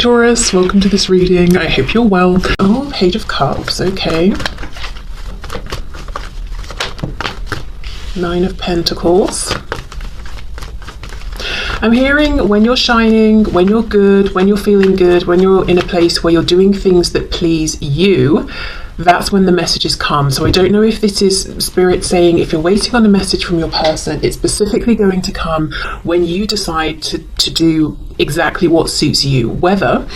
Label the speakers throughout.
Speaker 1: Taurus, welcome to this reading. I hope you're well. Oh, Page of Cups, okay. Nine of Pentacles. I'm hearing when you're shining, when you're good, when you're feeling good, when you're in a place where you're doing things that please you, that's when the messages come. So I don't know if this is Spirit saying if you're waiting on a message from your person, it's specifically going to come when you decide to do exactly what suits you, whether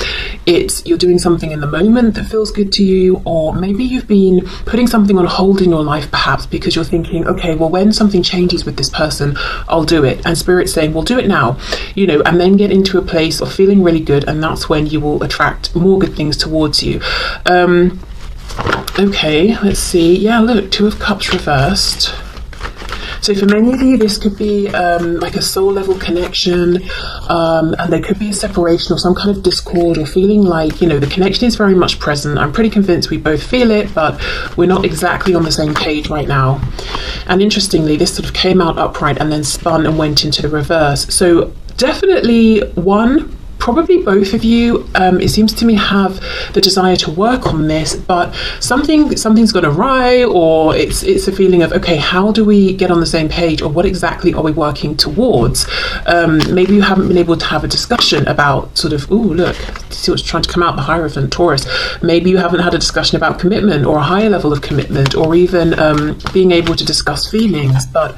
Speaker 1: it's you're doing something in the moment that feels good to you, or maybe you've been putting something on hold in your life perhaps because you're thinking, okay, well, when something changes with this person, I'll do it. And Spirit's saying, well, do it now, and then get into a place of feeling really good, and that's when you will attract more good things towards you. Okay, let's see. Yeah, look, Two of Cups reversed. So for many of you, this could be like a soul level connection, and there could be a separation or some kind of discord, or feeling like, the connection is very much present. I'm pretty convinced we both feel it, but we're not exactly on the same page right now. And interestingly, this sort of came out upright and then spun and went into the reverse. So definitely probably both of you, it seems to me, have the desire to work on this, but something's gone awry, or it's a feeling of, okay, how do we get on the same page, or what exactly are we working towards? Maybe you haven't been able to have a discussion about sort of, ooh, look, see what's trying to come out, the Hierophant, Taurus. Maybe you haven't had a discussion about commitment, or a higher level of commitment, or even being able to discuss feelings, but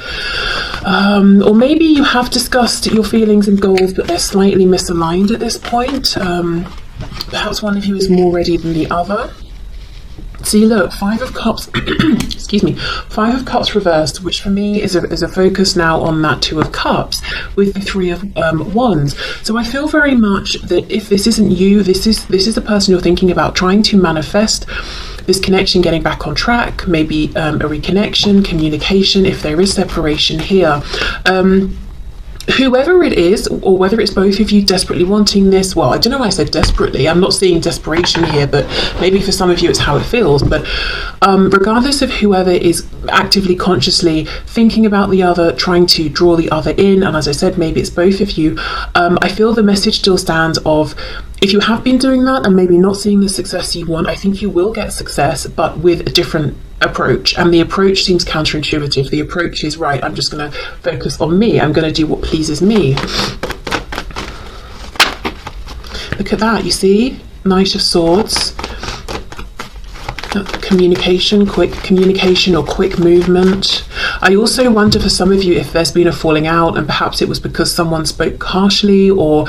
Speaker 1: or maybe you have discussed your feelings and goals, but they're slightly misaligned at this point. Perhaps one of you is more ready than the other. See, look, Five of Cups, excuse me, Five of Cups reversed, which for me is a focus now on that Two of Cups with the Three of Wands. So I feel very much that if this isn't you, this is the person you're thinking about trying to manifest this connection, getting back on track, maybe a reconnection, communication, if there is separation here. Whoever it is, or whether it's both of you desperately wanting this, well, I don't know why I said desperately. I'm not seeing desperation here, but maybe for some of you it's how it feels. But regardless of whoever is actively, consciously thinking about the other, trying to draw the other in, and as I said, maybe it's both of you, I feel the message still stands of, if you have been doing that and maybe not seeing the success you want, I think you will get success, but with a different approach. And the approach seems counterintuitive. The approach is, right, I'm just going to focus on me. I'm going to do what pleases me. Look at that, you see? Knight of Swords. Communication, quick communication or quick movement. I also wonder for some of you if there's been a falling out, and perhaps it was because someone spoke harshly or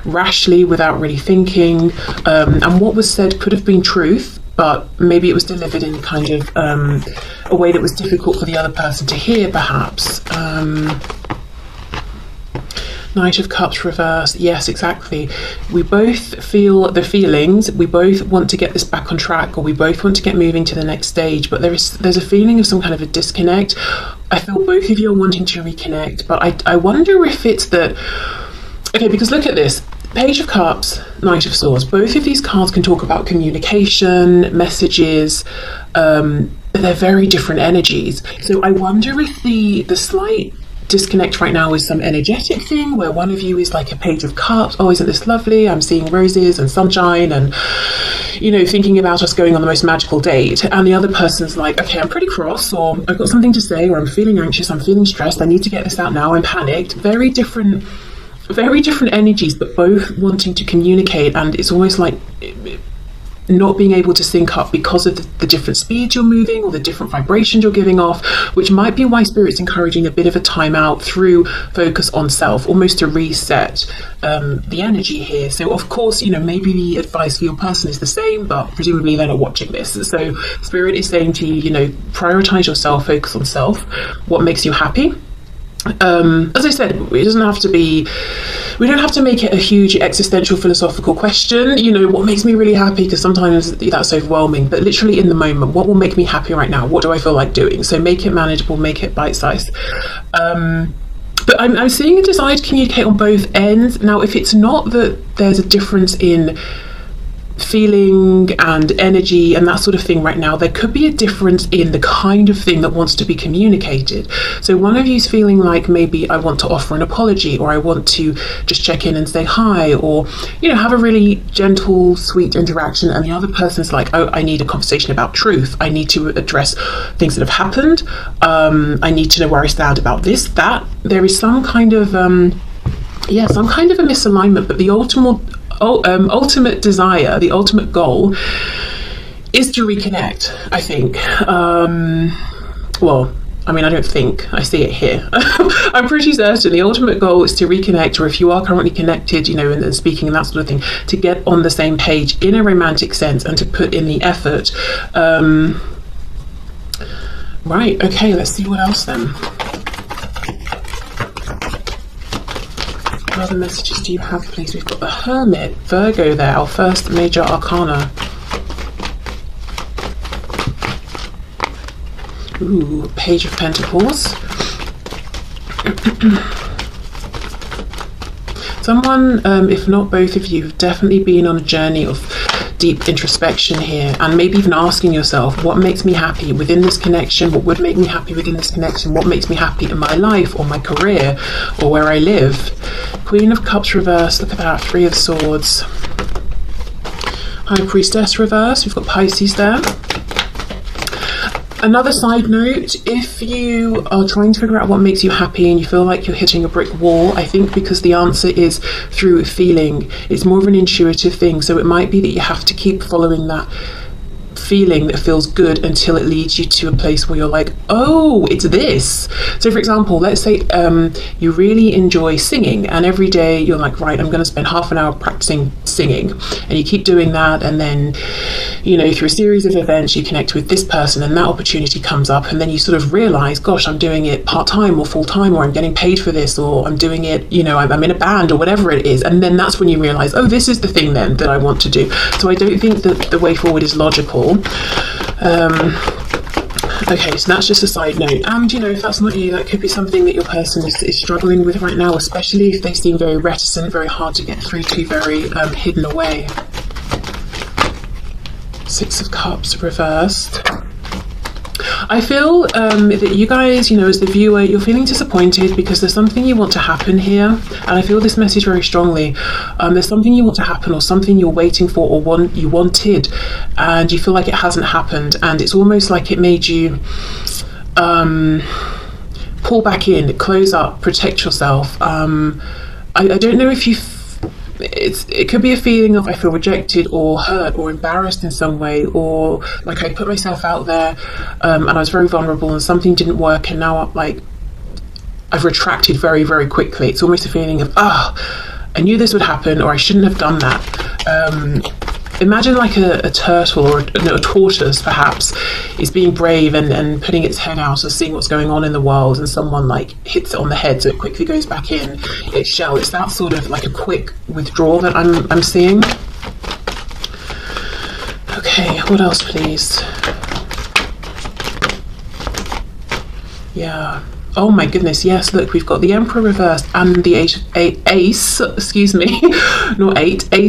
Speaker 1: rashly without really thinking, and what was said could have been truth, but maybe it was delivered in kind of a way that was difficult for the other person to hear, perhaps. Knight of Cups reversed. Yes, exactly. We both feel the feelings. We both want to get this back on track, or we both want to get moving to the next stage, but there's a feeling of some kind of a disconnect. I feel both of you are wanting to reconnect, but I wonder if it's that, okay, because look at this. Page of Cups, Knight of Swords. Both of these cards can talk about communication, messages, but they're very different energies. So I wonder if the slight disconnect right now is some energetic thing where one of you is like a Page of Cups, oh, isn't this lovely, I'm seeing roses and sunshine and thinking about us going on the most magical date, and the other person's like, okay, I'm pretty cross, or I've got something to say, or I'm feeling anxious, I'm feeling stressed, I need to get this out now, I'm panicked. Very different energies, but both wanting to communicate, and it's almost like not being able to sync up because of the different speeds you're moving or the different vibrations you're giving off, which might be why Spirit's encouraging a bit of a time out through focus on self, almost to reset the energy here. So of course, maybe the advice for your person is the same, but presumably they're not watching this. So Spirit is saying to you, prioritize yourself, focus on self, what makes you happy. As I said, it doesn't have to be, we don't have to make it a huge existential philosophical question, what makes me really happy, because sometimes that's overwhelming, but literally in the moment, what will make me happy right now? What do I feel like doing? So make it manageable, make it bite-sized. But I'm seeing a desire to communicate on both ends. Now, if it's not that there's a difference in feeling and energy and that sort of thing right now, there could be a difference in the kind of thing that wants to be communicated. So one of you's feeling like, maybe I want to offer an apology, or I want to just check in and say hi, or, you know, have a really gentle, sweet interaction, and the other person's like, oh, I need a conversation about truth, I need to address things that have happened, I need to know where I stand about this, that. There is some kind of some kind of a misalignment, but the ultimate desire, the ultimate goal is to reconnect, I think. Well, I mean, I don't think, I see it here. I'm pretty certain the ultimate goal is to reconnect, or if you are currently connected, you know, and speaking and that sort of thing, to get on the same page in a romantic sense and to put in the effort. Right, okay, let's see what else then. What other messages do you have, please? We've got the Hermit, Virgo there, our first major arcana. Ooh, Page of Pentacles. Someone, if not both of you, have definitely been on a journey of deep introspection here, and maybe even asking yourself, what makes me happy within this connection? What would make me happy within this connection? What makes me happy in my life, or my career, or where I live? Queen of Cups reverse, look at that, Three of Swords. High Priestess reverse, we've got Pisces there. Another side note, if you are trying to figure out what makes you happy and you feel like you're hitting a brick wall, I think because the answer is through feeling, it's more of an intuitive thing. So it might be that you have to keep following that feeling that feels good until it leads you to a place where you're like, oh, it's this. So for example, let's say you really enjoy singing, and every day you're like, right, I'm going to spend half an hour practicing singing, and you keep doing that, and then, you know, through a series of events you connect with this person and that opportunity comes up, and then you sort of realize, gosh, I'm doing it part-time or full-time, or I'm getting paid for this, or I'm doing it, you know, I'm in a band or whatever it is, and then that's when you realize, oh, this is the thing then that I want to do. So I don't think that the way forward is logical. Okay, so that's just a side note, and you know, if that's not you, that could be something that your person is struggling with right now, especially if they seem very reticent, very hard to get through to, very hidden away. Six of Cups reversed. I feel that you guys, you know, as the viewer, you're feeling disappointed because there's something you want to happen here, and I feel this message very strongly. There's something you want to happen, or something you're waiting for, or you wanted, and you feel like it hasn't happened, and it's almost like it made you pull back in, close up, protect yourself. I don't know if it could be a feeling of, I feel rejected or hurt or embarrassed in some way, or like I put myself out there and I was very vulnerable and something didn't work, and now I've retracted very, very quickly. It's almost a feeling of, I knew this would happen, or I shouldn't have done that. Imagine like a turtle, or a tortoise perhaps, is being brave and putting its head out or seeing what's going on in the world, and someone like hits it on the head so it quickly goes back in its shell. It's that sort of like a quick withdrawal that I'm seeing. Okay, what else please? Yeah. Oh my goodness, yes, look, we've got the Emperor reversed and the Ace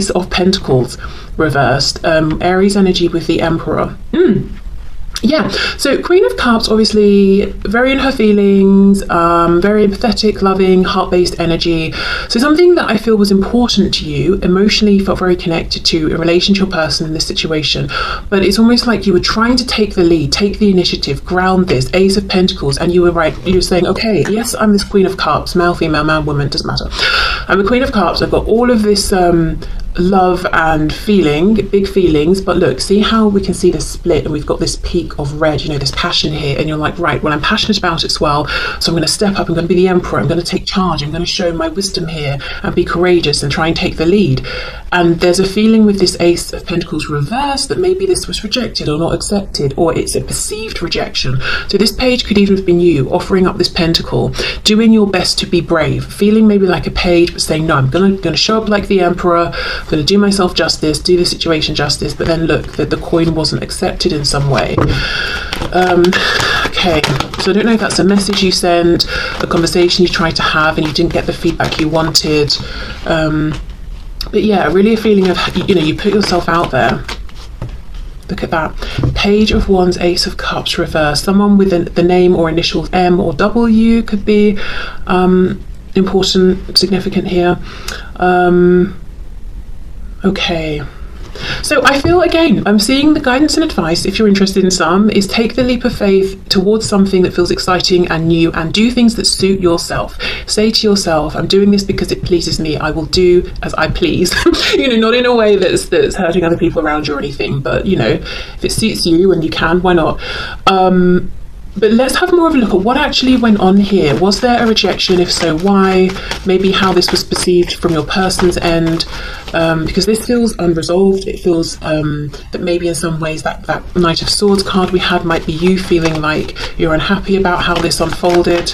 Speaker 1: of Pentacles reversed. Aries energy with the Emperor. Yeah, so Queen of Cups, obviously very in her feelings, very empathetic, loving, heart-based energy. So something that I feel was important to you, emotionally felt very connected to in relation to your person in this situation. But it's almost like you were trying to take the lead, take the initiative, ground this, Ace of Pentacles, and you were right, you were saying, okay, yes, I'm this Queen of Cups, male, female, man, woman, doesn't matter. I'm a Queen of Cups, I've got all of this love and feeling, big feelings, but look, see how we can see this split, and we've got this peak of red, you know, this passion here, and you're like, right, well, I'm passionate about it as well, so I'm going to step up, I'm going to be the Emperor, I'm going to take charge, I'm going to show my wisdom here and be courageous and try and take the lead. And there's a feeling with this Ace of Pentacles reversed that maybe this was rejected or not accepted, or it's a perceived rejection. So this page could even have been you offering up this pentacle, doing your best to be brave, feeling maybe like a page, but saying, no, I'm going to show up like the Emperor, I'm going to do myself justice, do the situation justice, but then look, that the coin wasn't accepted in some way. Okay, so I don't know if that's a message you sent, a conversation you tried to have and you didn't get the feedback you wanted. But yeah, really a feeling of, you know, you put yourself out there. Look at that. Page of Wands, Ace of Cups reversed. Someone with the name or initials M or W could be important, significant here. Okay. So I feel, again, I'm seeing the guidance and advice, if you're interested in some, is take the leap of faith towards something that feels exciting and new, and do things that suit yourself. Say to yourself, I'm doing this because it pleases me. I will do as I please. You know, not in a way that's hurting other people around you or anything, but, you know, if it suits you and you can, why not? But let's have more of a look at what actually went on here. Was there a rejection? If so, why? Maybe how this was perceived from your person's end, because this feels unresolved. It feels that maybe in some ways that Knight of Swords card we had might be you feeling like you're unhappy about how this unfolded.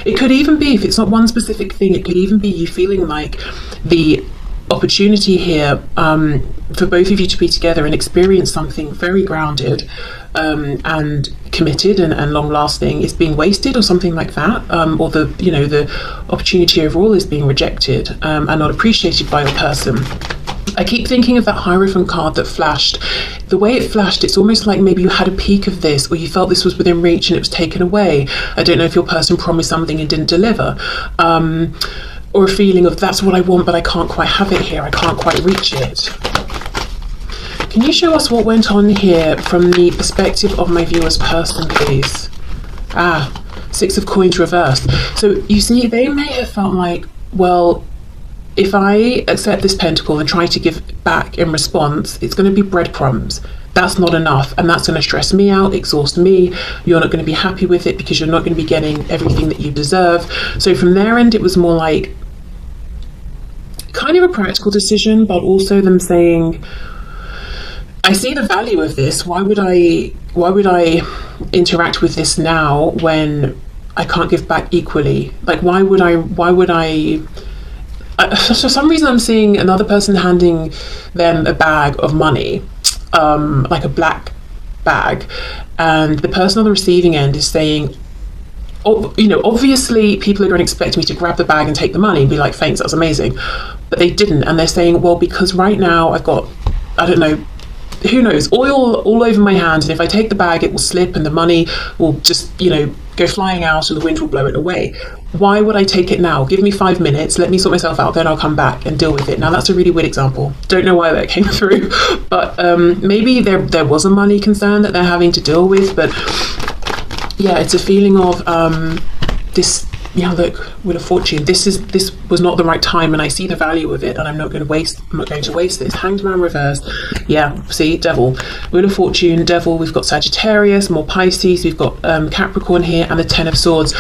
Speaker 1: It could even be, if it's not one specific thing, it could even be you feeling like the opportunity here for both of you to be together and experience something very grounded and committed and long lasting is being wasted, or something like that, or the opportunity overall is being rejected and not appreciated by your person. I keep thinking of that Hierophant card that flashed. The way it flashed, it's almost like maybe you had a peek of this, or you felt this was within reach and it was taken away. I don't know if your person promised something and didn't deliver, or a feeling of that's what I want but I can't quite have it here, I can't quite reach it. Can you show us what went on here from the perspective of my viewer's person, please? Six of Coins reversed. So you see, they may have felt like, well, if I accept this pentacle and try to give back in response, it's going to be breadcrumbs. That's not enough, and that's going to stress me out, exhaust me. You're not going to be happy with it because you're not going to be getting everything that you deserve. So from their end, it was more like kind of a practical decision, but also them saying, I see the value of this. Why would I interact with this now when I can't give back equally? Like, why would I for some reason I'm seeing another person handing them a bag of money, like a black bag, and the person on the receiving end is saying, oh, you know, obviously people are going to expect me to grab the bag and take the money and be like, thanks, that's amazing, but they didn't. And they're saying, well, because right now I've got, I don't know, who knows, oil all over my hands, and if I take the bag it will slip and the money will just, you know, go flying out and the wind will blow it away. Why would I take it now? Give me 5 minutes, let me sort myself out, then I'll come back and deal with it. Now that's a really weird example, don't know why that came through, but maybe there was a money concern that they're having to deal with. But yeah, it's a feeling of this, yeah, look, Wheel of Fortune, this was not the right time, and I see the value of it, and I'm not going to waste this. Hanged Man reversed. Yeah, see, Devil, Wheel of Fortune, Devil. We've got Sagittarius, more Pisces, we've got Capricorn here, and the Ten of Swords.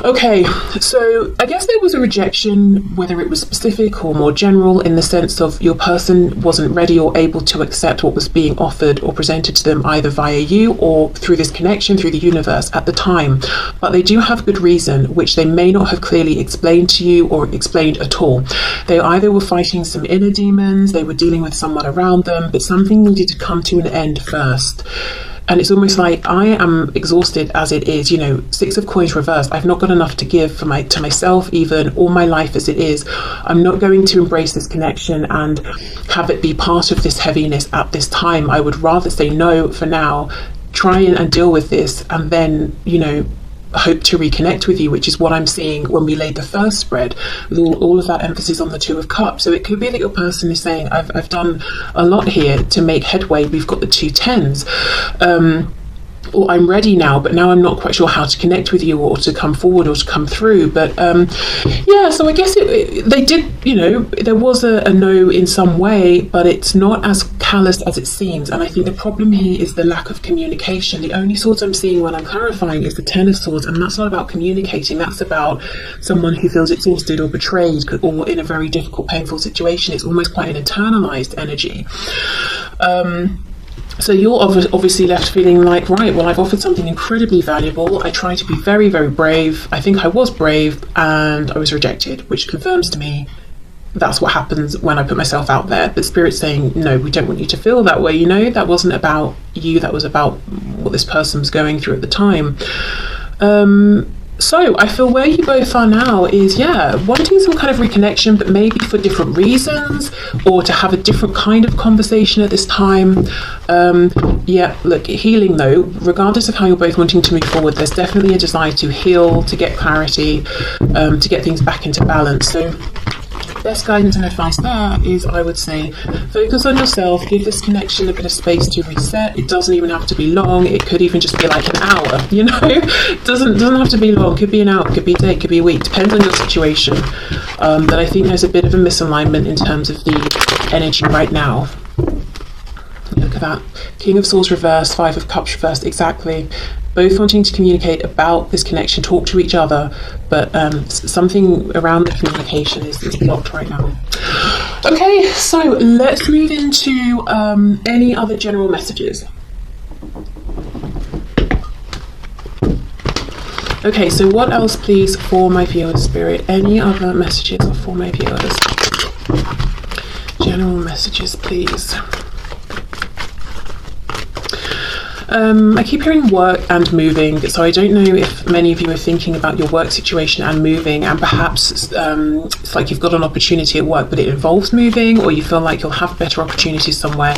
Speaker 1: Okay, so I guess there was a rejection, whether it was specific or more general, in the sense of your person wasn't ready or able to accept what was being offered or presented to them, either via you or through this connection, through the universe at the time. But they do have good reason, which they may not have clearly explained to you or explained at all. They either were fighting some inner demons, they were dealing with someone around them, but something needed to come to an end first. And it's almost like, I am exhausted as it is, you know, Six of Coins reversed. I've not got enough to give to myself, even, or my life as it is. I'm not going to embrace this connection and have it be part of this heaviness at this time. I would rather say no for now, try and deal with this, and then, you know, hope to reconnect with you, which is what I'm seeing when we laid the first spread, with all of that emphasis on the Two of Cups. So it could be that your person is saying, I've done a lot here to make headway. We've got the two tens, or I'm ready now, but now I'm not quite sure how to connect with you, or to come forward, or to come through. But yeah, so I guess they did, you know, there was a no in some way, but it's not as callous as it seems. And I think the problem here is the lack of communication. The only swords I'm seeing when I'm clarifying is the Ten of Swords, and that's not about communicating. That's about someone who feels exhausted or betrayed, or in a very difficult, painful situation. It's almost quite an internalized energy. So you're obviously left feeling like, right, well, I've offered something incredibly valuable. I tried to be very, very brave. I think I was brave, and I was rejected, which confirms to me that's what happens when I put myself out there. But Spirit's saying, no, we don't want you to feel that way. You know, that wasn't about you. That was about what this person was going through at the time. So I feel where you both are now is, yeah, wanting some kind of reconnection, but maybe for different reasons, or to have a different kind of conversation at this time. Yeah, look, healing though, regardless of how you're both wanting to move forward, there's definitely a desire to heal, to get clarity, to get things back into balance. So best guidance and advice there is, I would say, focus on yourself, give this connection a bit of space to reset. It doesn't even have to be long. It could even just be like an hour, you know. It doesn't have to be long. Could be an hour, could be a day, could be a week, depends on your situation. But I think there's a bit of a misalignment in terms of the energy right now. Look at that, King of Swords reversed, Five of Cups reversed, exactly. Both wanting to communicate about this connection, talk to each other, but something around the communication is blocked right now. Okay, so let's move into any other general messages. Okay, so what else, please, for my viewers, Spirit? Any other messages for my viewers? General messages, please. I keep hearing work and moving, so I don't know if many of you are thinking about your work situation and moving, and perhaps it's like you've got an opportunity at work but it involves moving, or you feel like you'll have better opportunities somewhere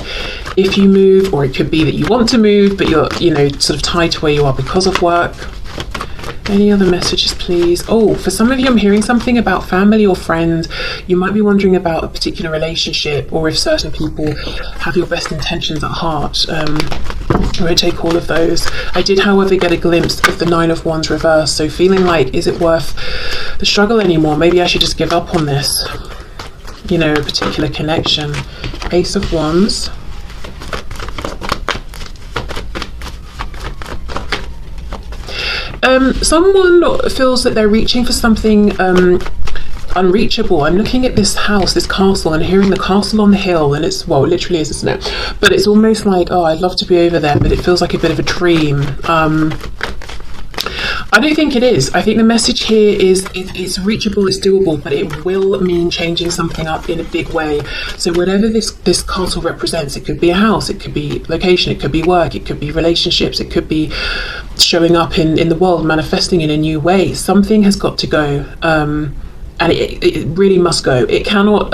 Speaker 1: if you move, or it could be that you want to move but you're, you know, sort of tied to where you are because of work. Any other messages, please? Oh, for some of you, I'm hearing something about family or friends. You might be wondering about a particular relationship, or if certain people have your best intentions at heart. I won't take all of those. I did, however, get a glimpse of the Nine of Wands reverse, so feeling like, is it worth the struggle anymore? Maybe I should just give up on this, you know, a particular connection. Ace of Wands. Someone feels that they're reaching for something unreachable. I'm looking at this house, this castle, and hearing the castle on the hill, and it's, well, it literally is, isn't it? But it's almost like, oh, I'd love to be over there, but it feels like a bit of a dream. I don't think it is. I think the message here is it's reachable, it's doable, but it will mean changing something up in a big way. So whatever this castle represents, it could be a house, it could be location, it could be work, it could be relationships, it could be showing up in the world, manifesting in a new way. Something has got to go, and it really must go. It cannot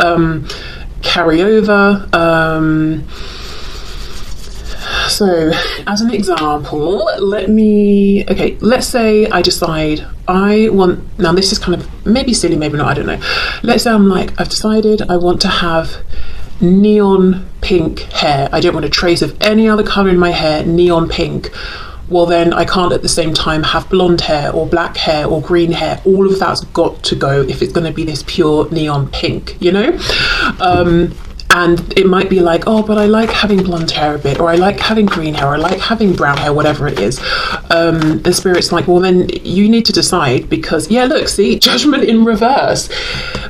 Speaker 1: carry over. So as an example, let's say I decide I want, now this is kind of maybe silly, maybe not, I don't know. Let's say I've decided I want to have neon pink hair. I don't want a trace of any other colour in my hair, neon pink. Well, then I can't at the same time have blonde hair or black hair or green hair. All of that's got to go if it's going to be this pure neon pink, you know? And it might be like, oh, but I like having blonde hair a bit, or I like having green hair, or I like having brown hair, whatever it is. The Spirit's like, well, then you need to decide, because, yeah, look, see, judgment in reverse.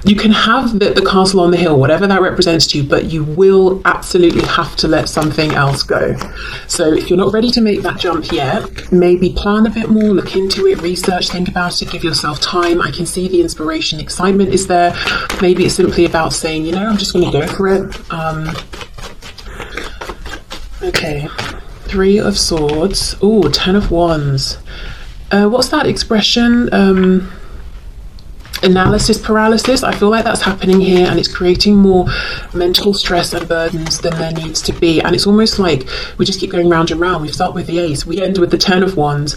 Speaker 1: You can have the castle on the hill, whatever that represents to you, but you will absolutely have to let something else go. So if you're not ready to make that jump yet, maybe plan a bit more, look into it, research, think about it, give yourself time. I can see the inspiration, excitement is there. Maybe it's simply about saying, you know, I'm just going to go for it. Okay, Three of Swords. Oh, Ten of Wands. What's that expression? Analysis paralysis. I feel like that's happening here, and it's creating more mental stress and burdens than there needs to be. And it's almost like we just keep going round and round. We start with the Ace, we end with the Ten of Wands,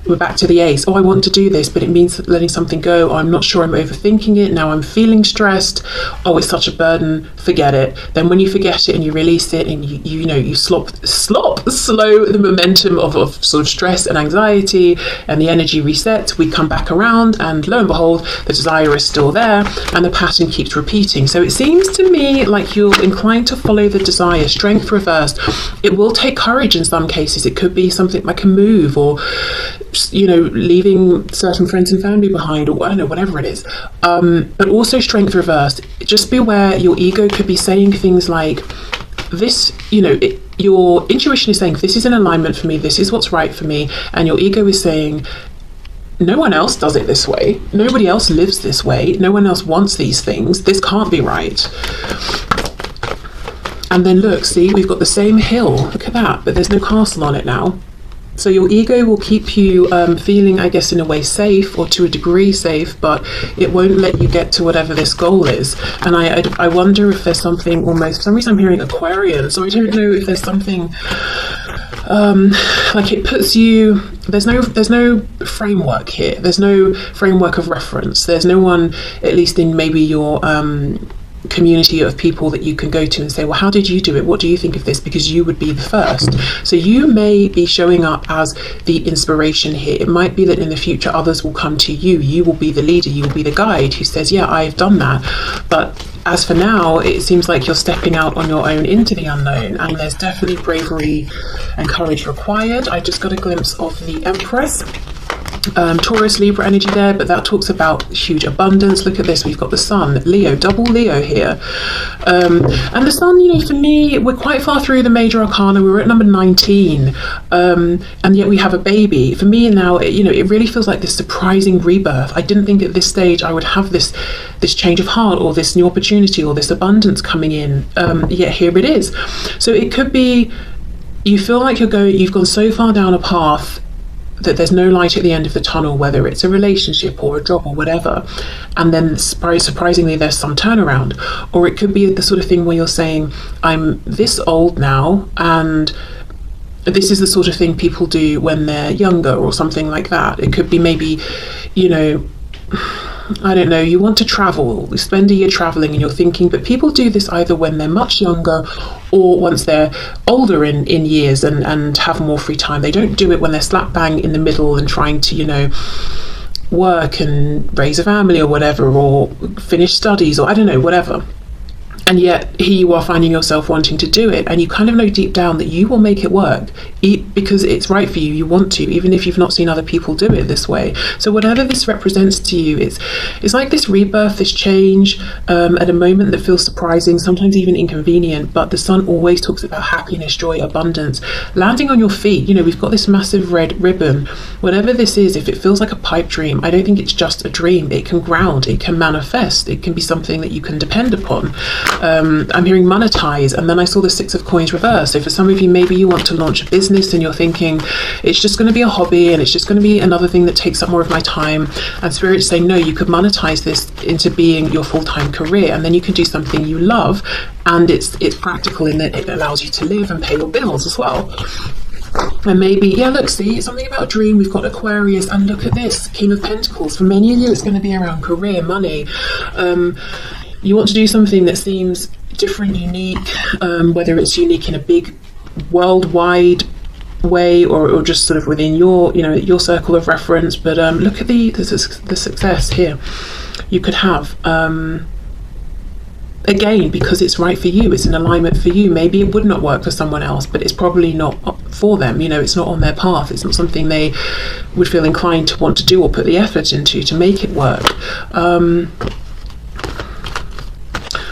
Speaker 1: we're back to the Ace. Oh, I want to do this, but it means letting something go. Oh, I'm not sure, I'm overthinking it. Now I'm feeling stressed. Oh, it's such a burden. Forget it. Then when you forget it and you release it, and you know, you slow the momentum of sort of stress and anxiety, and the energy resets, we come back around, and lo and behold, the desire is still there, and the pattern keeps repeating. So it seems to me like you're inclined to follow the desire. Strength reversed. It will take courage in some cases. It could be something like a move, or, you know, leaving certain friends and family behind, or I don't know, whatever it is. But also strength reversed. Just be aware, your ego could be saying things like this, you know, your intuition is saying this is in alignment for me, this is what's right for me, and your ego is saying no one else does it this way, nobody else lives this way, no one else wants these things, this can't be right. And then look, see, we've got the same hill, look at that, but there's no castle on it now. So your ego will keep you feeling, I guess, in a way safe, or to a degree safe, but it won't let you get to whatever this goal is. And I wonder if there's something, almost, for some reason I'm hearing Aquarian, so I don't know if there's something like it puts you, there's no framework here, there's no framework of reference, there's no one, at least in maybe your community of people that you can go to and say, well, how did you do it? What do you think of this? Because you would be the first. So you may be showing up as the inspiration here. It might be that in the future others will come to you. You will be the leader. You will be the guide who says, yeah, I've done that. But as for now, it seems like you're stepping out on your own into the unknown, and there's definitely bravery and courage required. I just got a glimpse of the Empress. Taurus, Libra energy there, but that talks about huge abundance. Look at this, we've got the Sun, Leo, double Leo here. And the Sun, you know, for me, we're quite far through the major arcana. We're at number 19, and yet we have a baby. For me now, it really feels like this surprising rebirth. I didn't think at this stage I would have this change of heart, or this new opportunity, or this abundance coming in, yet here it is. So it could be, you feel like you've gone so far down a path that there's no light at the end of the tunnel, whether it's a relationship or a job or whatever, and then surprisingly there's some turnaround. Or it could be the sort of thing where you're saying, I'm this old now, and this is the sort of thing people do when they're younger, or something like that. It could be maybe, I don't know, you want to travel, you spend a year traveling, and you're thinking, but people do this either when they're much younger or once they're older in years and have more free time. They don't do it when they're slap bang in the middle and trying to, work and raise a family or whatever, or finish studies, or I don't know, whatever. And yet here you are finding yourself wanting to do it, and you kind of know deep down that you will make it work because it's right for you. You want to, even if you've not seen other people do it this way. So whatever this represents to you, it's like this rebirth, this change, at a moment that feels surprising, sometimes even inconvenient. But the Sun always talks about happiness, joy, abundance, landing on your feet. We've got this massive red ribbon. Whatever this is, if it feels like a pipe dream, I don't think it's just a dream. It can ground, it can manifest, it can be something that you can depend upon. I'm hearing monetize, and then I saw the Six of Coins reverse. So for some of you, maybe you want to launch a business and you're thinking it's just going to be a hobby and it's just going to be another thing that takes up more of my time, and Spirit's saying no, you could monetize this into being your full-time career, and then you can do something you love, and it's practical in that it allows you to live and pay your bills as well. And maybe, look, see, something about dream. We've got Aquarius, and look at this, King of Pentacles. For many of you, it's going to be around career, money. You want to do something that seems different, unique, whether it's unique in a big worldwide way or just sort of within your circle of reference. But look at the success here you could have. Again, because it's right for you, it's an alignment for you. Maybe it would not work for someone else, but it's probably not for them. It's not on their path. It's not something they would feel inclined to want to do or put the effort into to make it work.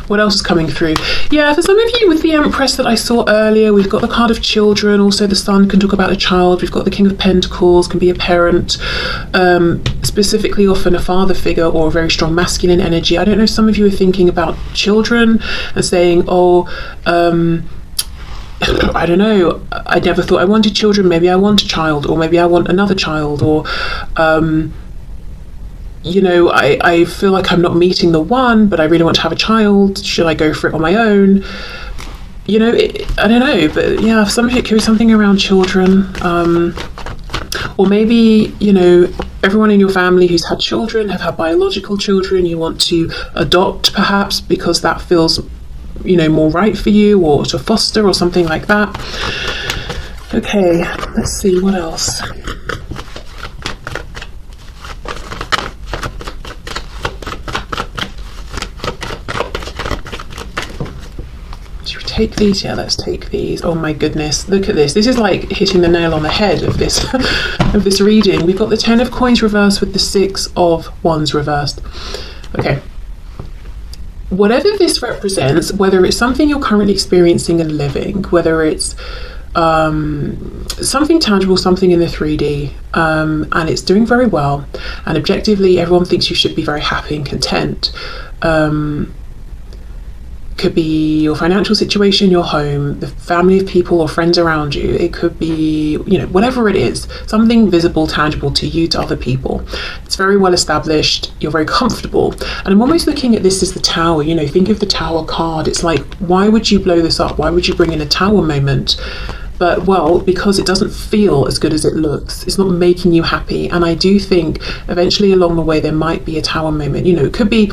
Speaker 1: What else is coming through? For some of you with the Empress that I saw earlier, we've got the card of children. Also, the Sun can talk about a child. We've got the King of Pentacles, can be a parent, specifically often a father figure or a very strong masculine energy. I don't know if some of you are thinking about children and saying, I don't know, I never thought I wanted children. Maybe I want a child, or maybe I want another child, or I feel like I'm not meeting the one, but I really want to have a child. Should I go for it on my own? I don't know, but for some of it could be something around children. Or maybe, everyone in your family who's had children have had biological children. You want to adopt, perhaps, because that feels, more right for you, or to foster or something like that. Okay, let's see, what else? Take these, let's take these. Oh my goodness, look at this. This is like hitting the nail on the head of this of this reading. We've got the 10 of Coins reversed with the 6 of Wands reversed. Okay, whatever this represents, whether it's something you're currently experiencing and living, whether it's something tangible, something in the 3D, and it's doing very well, and objectively everyone thinks you should be very happy and content, could be your financial situation, your home, the family of people or friends around you. It could be, whatever it is, something visible, tangible to you, to other people. It's very well established. You're very comfortable. And I'm almost looking at this as the Tower. Think of the Tower card. It's like, why would you blow this up? Why would you bring in a Tower moment? But, well, because it doesn't feel as good as it looks. It's not making you happy. And I do think eventually along the way there might be a Tower moment. It could be,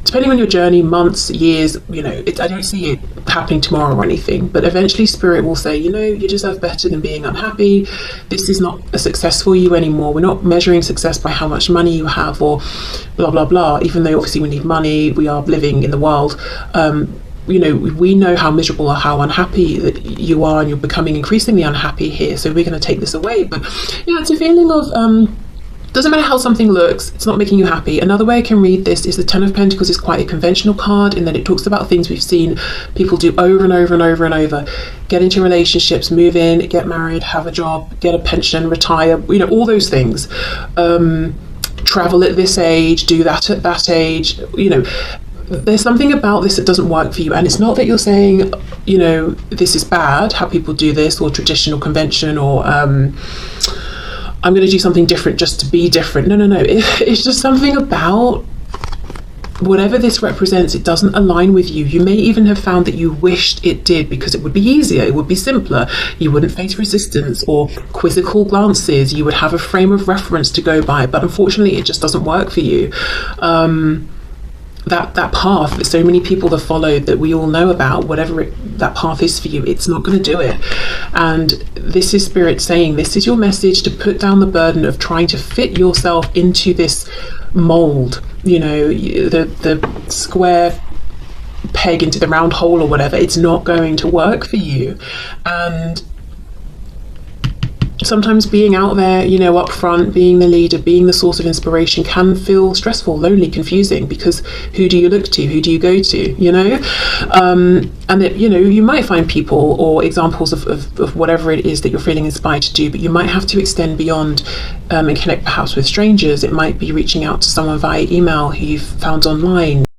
Speaker 1: depending on your journey, months, years, I don't see it happening tomorrow or anything. But eventually Spirit will say, you deserve better than being unhappy. This is not a success for you anymore. We're not measuring success by how much money you have or blah, blah, blah. Even though obviously we need money, we are living in the world. We know how miserable or how unhappy that you are, and you're becoming increasingly unhappy here. So we're going to take this away. But it's a feeling of, doesn't matter how something looks, it's not making you happy. Another way I can read this is the Ten of Pentacles is quite a conventional card, in that it talks about things we've seen people do over and over and over and over. Get into relationships, move in, get married, have a job, get a pension, retire, all those things. Travel at this age, do that at that age, There's something about this that doesn't work for you, and it's not that you're saying, this is bad, how people do this, or traditional convention, or I'm going to do something different just to be different. No. It's just something about whatever this represents. It doesn't align with you. You may even have found that you wished it did, because it would be easier, it would be simpler. You wouldn't face resistance or quizzical glances. You would have a frame of reference to go by, but unfortunately it just doesn't work for you. That path that so many people have followed, that we all know about, whatever that path is for you, it's not going to do it. And this is Spirit saying, this is your message to put down the burden of trying to fit yourself into this mold, the square peg into the round hole or whatever. It's not going to work for you. And sometimes being out there, up front, being the leader, being the source of inspiration can feel stressful, lonely, confusing, because who do you look to? Who do you go to? And that, you might find people or examples of whatever it is that you're feeling inspired to do, but you might have to extend beyond and connect perhaps with strangers. It might be reaching out to someone via email who you've found online.